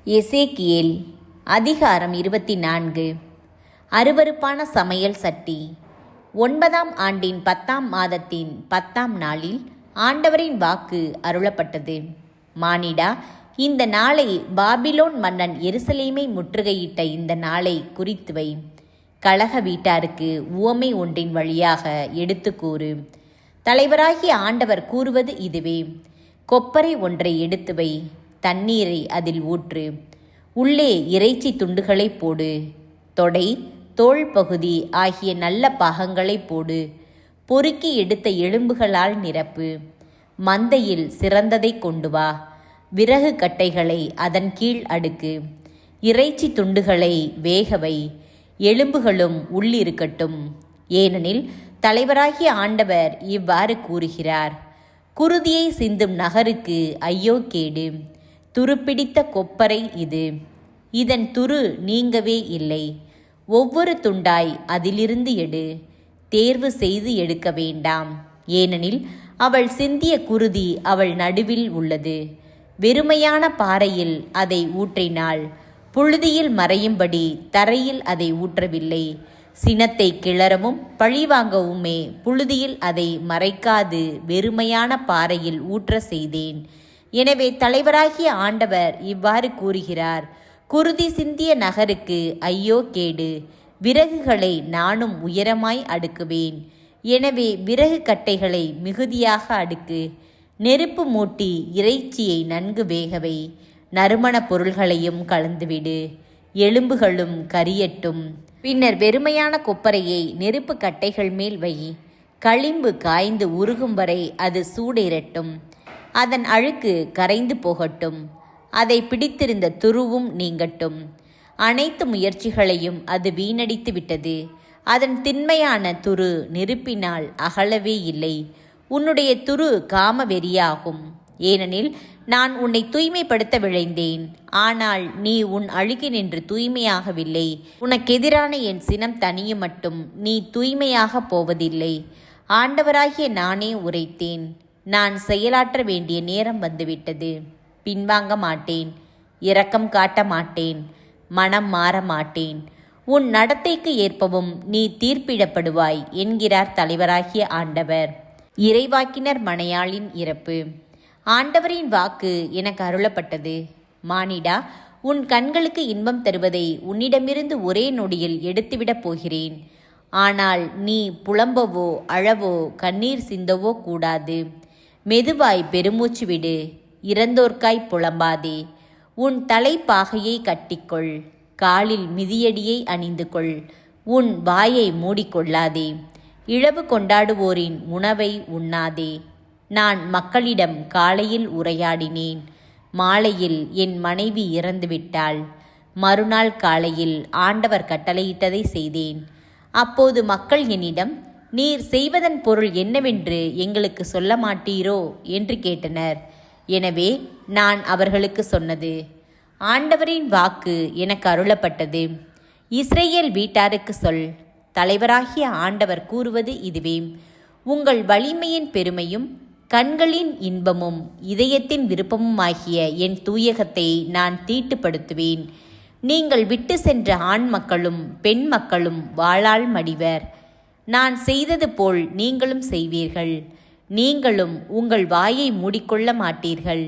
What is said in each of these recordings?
எசேக்கியேல் அதிகாரம் 24. அருவருப்பான சமையல் சட்டி. 9ஆம் ஆண்டின் 10ஆம் மாதத்தின் 10ஆம் நாளில் ஆண்டவரின் வாக்கு அருளப்பட்டது. மானிடா, இந்த நாளை பாபிலோன் மன்னன் எருசலேமை முற்றுகையிட்ட இந்த நாளை குறித்து வை. கலக வீட்டாருக்கு உவமை ஒன்றின் வழியாக எடுத்து கூறு. தலைவராகிய ஆண்டவர் கூறுவது இதுவே: கொப்பரை ஒன்றை எடுத்து வை, தண்ணீரை அதில் ஊற்று, உள்ளே இறைச்சி துண்டுகளை போடு, தொடை, தோள் பகுதி ஆகிய நல்ல பாகங்களை போடு, பொறுக்கி எடுத்த எலும்புகளால் நிரப்பு, மந்தையில் சிறந்ததை கொண்டு வா, விறகு கட்டைகளை அதன் கீழ் அடுக்கு, இறைச்சி துண்டுகளை வேகவை, எலும்புகளும் உள்ளிருக்கட்டும். ஏனெனில் தலைவராகிய ஆண்டவர் இவ்வாறு கூறுகிறார்: குருதியை சிந்தும் நகருக்கு ஐயோ கேடு! துருப்பிடித்த கொப்பரை இது, இதன் துரு நீங்கவே இல்லை. ஒவ்வொரு துண்டாய் அதிலிருந்து எடு, தேர்வு செய்து எடுக்க வேண்டாம். ஏனெனில் அவள் சிந்திய குருதி அவள் நடுவில் உள்ளது. வெறுமையான பாறையில் அதை ஊற்றினாள், புழுதியில் மறையும்படி தரையில் அதை ஊற்றவில்லை. சினத்தை கிளறவும் பழிவாங்கவுமே புழுதியில் அதை மறைக்காது வெறுமையான பாறையில் ஊற்ற செய்தேன். எனவே தலைவராகிய ஆண்டவர் இவ்வாறு கூறுகிறார்: குருதி சிந்திய நகருக்கு ஐயோ கேடு! விறகுகளை நானும் உயரமாய் அடுக்குவேன். எனவே விறகு கட்டைகளை மிகுதியாக அடுக்கு, நெருப்பு மூட்டி இறைச்சியை நன்கு வேகவை, நறுமணப் பொருள்களையும் கலந்துவிடு, எலும்புகளும் கரியட்டும். பின்னர் வெறுமையான கொப்பரையை நெருப்பு கட்டைகள் மேல் வை. களிம்பு காய்ந்து உருகும் வரை அது சூடேறட்டும். அதன் அழுக்கு கரைந்து போகட்டும். அதை பிடித்திருந்த துருவும் நீங்கட்டும். அனைத்து முயற்சிகளையும் அது வீணடித்து விட்டது. அதன் திண்மையான துரு நெருப்பினால் அகலவே இல்லை. உன்னுடைய துரு காம வெறியாகும். ஏனெனில் நான் உன்னை தூய்மைப்படுத்த விழைந்தேன், ஆனால் நீ உன் அழுகினின்று தூய்மையாகவில்லை. உனக்கெதிரான என் சினம் தனியும் மட்டும் நீ தூய்மையாக போவதில்லை. ஆண்டவராகிய நானே உரைத்தேன். நான் செயலாற்ற வேண்டிய நேரம் வந்துவிட்டது. பின்வாங்க மாட்டேன், இரக்கம் காட்ட மாட்டேன், மனம் மாற மாட்டேன். உன் நடத்தைக்கு ஏற்பவும் நீ தீர்ப்பிடப்படுவாய் என்கிறார் தலைவராகிய ஆண்டவர். இறைவாக்கினர் மணையாளின் இறப்பு. ஆண்டவரின் வாக்கு எனக்கு அருளப்பட்டது. மானிடா, உன் கண்களுக்கு இன்பம் தருவதை உன்னிடமிருந்து ஒரே நொடியில் எடுத்துவிடப் போகிறேன். ஆனால் நீ புலம்பவோ அழவோ கண்ணீர் சிந்தவோ கூடாது. மெதுவாய் பெருமூச்சு விடு, இறந்தோர்க்காய் புலம்பாதே. உன் தலைப்பாகையை கட்டிக்கொள், காலில் மிதியடியை அணிந்து கொள், உன் வாயை மூடிக்கொள்ளாதே. இழவு கொண்டாடுவோரின் உணவை உண்ணாதே. நான் மக்களிடம் காலையில் உரையாடினேன், மாலையில் என் மனைவி இறந்துவிட்டாள். மறுநாள் காலையில் ஆண்டவர் கட்டளையிட்டதை செய்தேன். அப்போது மக்கள் என்னிடம், நீர் செய்வதன் பொருள் என்னவென்று எங்களுக்கு சொல்ல மாட்டீரோ என்று கேட்டனர். எனவே நான் அவர்களுக்கு சொன்னது: ஆண்டவரின் வாக்கு எனக்கு அருளப்பட்டது. இஸ்ரேல் வீட்டாருக்கு சொல், தலைவராகிய ஆண்டவர் கூறுவது இதுவே: உங்கள் வலிமையின் பெருமையும் கண்களின் இன்பமும் இதயத்தின் விருப்பமுமாகிய என் தூயகத்தை நான் தீட்டுப்படுத்துவேன். நீங்கள் விட்டு சென்ற ஆண் மக்களும் பெண் மக்களும் வாளால் மடிவர். நான் செய்தது போல் நீங்களும் செய்வீர்கள். நீங்களும் உங்கள் வாயை மூடிக்கொள்ள மாட்டீர்கள்.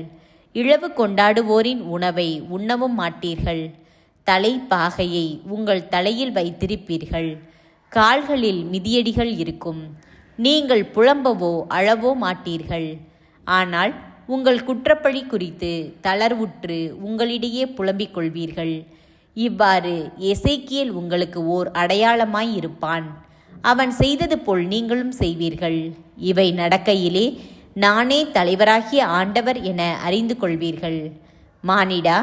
இழவு கொண்டாடுவோரின் உணவை உண்ணவும் மாட்டீர்கள். தலைப்பாகையை உங்கள் தலையில் வைத்திருப்பீர்கள். கால்களில் மிதியடிகள் இருக்கும். நீங்கள் புலம்பவோ அழவோ மாட்டீர்கள். ஆனால் உங்கள் குற்றப்பழி குறித்து தளர்வுற்று உங்களிடையே புலம்பிக் கொள்வீர்கள். இவ்வாறு எசேக்கியேல் உங்களுக்கு ஓர் அடையாளமாய் இருப்பான். அவன் செய்தது போல் நீங்களும் செய்வீர்கள். இவை நடக்கையிலே நானே தலைவராகிய ஆண்டவர் என அறிந்து கொள்வீர்கள். மானிடா,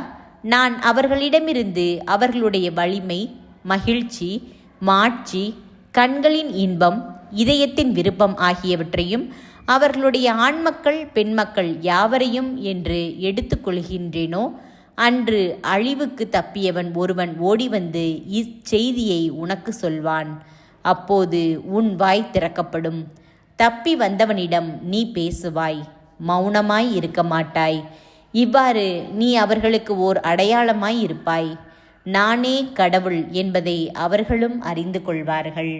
நான் அவர்களிடமிருந்து அவர்களுடைய வலிமை, மகிழ்ச்சி, மாட்சி, கண்களின் இன்பம், இதயத்தின் விருப்பம் ஆகியவற்றையும் அவர்களுடைய ஆண்மக்கள் பெண்மக்கள் யாவரையும் என்று எடுத்துக்கொள்கின்றேனோ, அன்று அழிவுக்கு தப்பியவன் ஒருவன் ஓடிவந்து இச்செய்தியை உனக்கு சொல்வான். அப்போது உன் வாய் திறக்கப்படும். தப்பி வந்தவனிடம் நீ பேசுவாய், மௌனமாய் இருக்க மாட்டாய். இவ்வாறு நீ அவர்களுக்கு ஓர் அடையாளமாய் இருப்பாய். நானே கடவுள் என்பதை அவர்களும் அறிந்து கொள்வார்கள்.